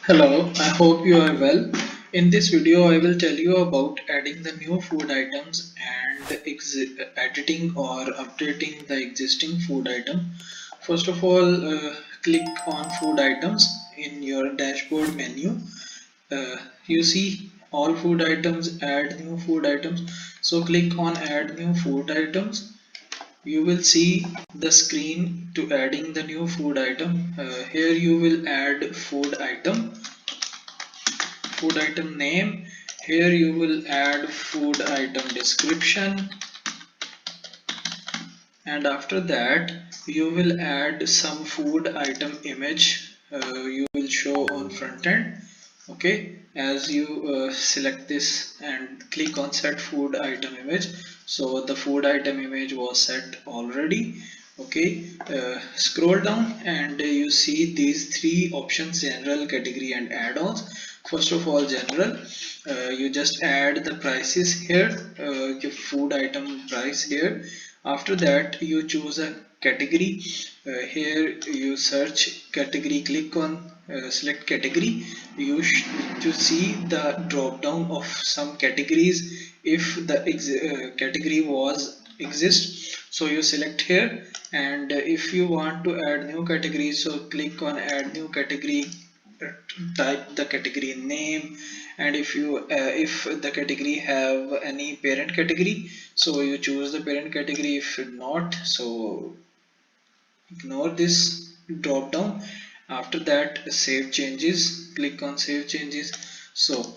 Hello, I hope you are well. In this video, I will tell you about adding the new food items and editing or updating the existing food item. First of all, click on food items in your dashboard menu. You see all food items, add new food items. So click on add new food items. You will see the screen to adding the new food item. Here you will add food item name. Here you will add food item description, and after that you will add some food item image you will show on front end. Okay, as you select this and click on set food item image, so the food item image was set already. Okay, scroll down and you see these three options: general, category and add-ons. First of all, general, you just add the prices here, your food item price here. After that you choose a category. Here you search category, click on select category. You to see the drop down of some categories if the category was exist, so you select here. And if you want to add new category, so click on add new category, type the category name. And if the category have any parent category, so you choose the parent category. If not, so ignore this drop down. After that, save changes, click on save changes. So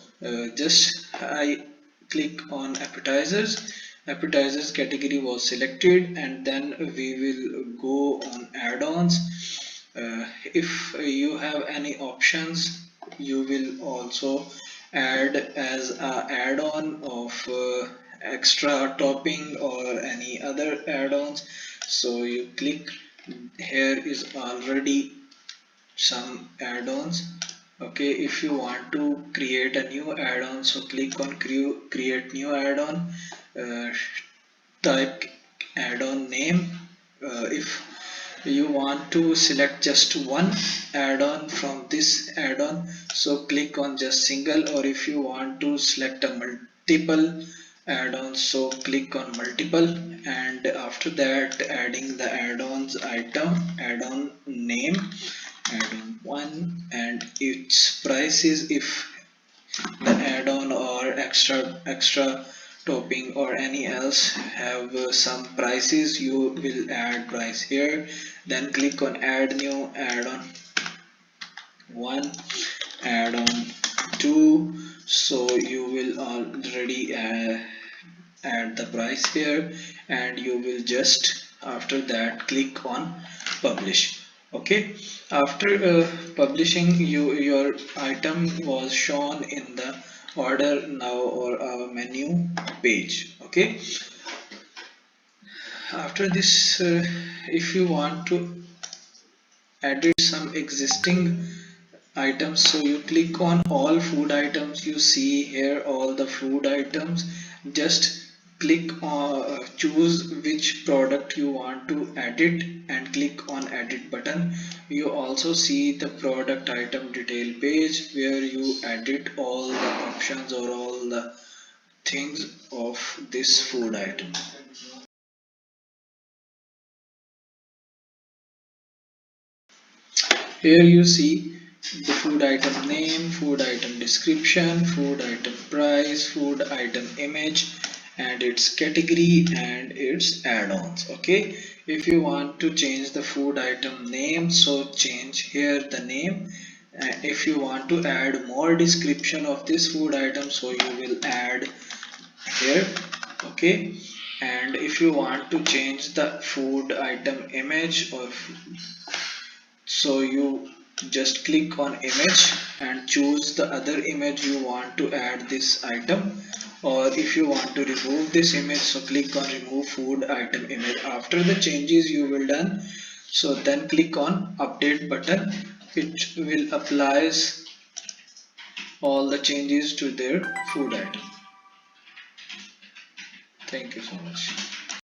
just I click on appetizers category was selected, and then we will go on add-ons. If you have any options, you will also add as a add-on of extra topping or any other add-ons. So you click, here is already some add-ons. Okay, if you want to create a new add-on, so click on create new add-on. uh, Type add-on name. If you want to select just one add-on from this add-on, so click on just single. Or if you want to select a multiple add-ons, so click on multiple. And after that, adding the add-ons item, add-on name, add-on 1, and its price is, if the add-on or extra topping or any else have some prices, you will add price here. Then click on add new add-on 1, add-on 2. So you will already add the price here, and you will just after that click on publish. Okay, after publishing, your item was shown in the order now or menu page. Okay, after this, if you want to edit some existing items, so you click on all food items. You see here all the food items. Just click on choose which product you want to edit and click on edit button. You also see the product item detail page where you edit all the options or all the things of this food item. Here you see the food item name, food item description, food item price, food item image, and its category and its add-ons. Okay, if you want to change the food item name, so change here the name. If you want to add more description of this food item, so you will add here. Okay, and if you want to change the food item image, or so you just click on image and choose the other image you want to add this item. Or if you want to remove this image, so click on remove food item image. After the changes you will done, so then click on update button. It will applies all the changes to their food item. Thank you so much.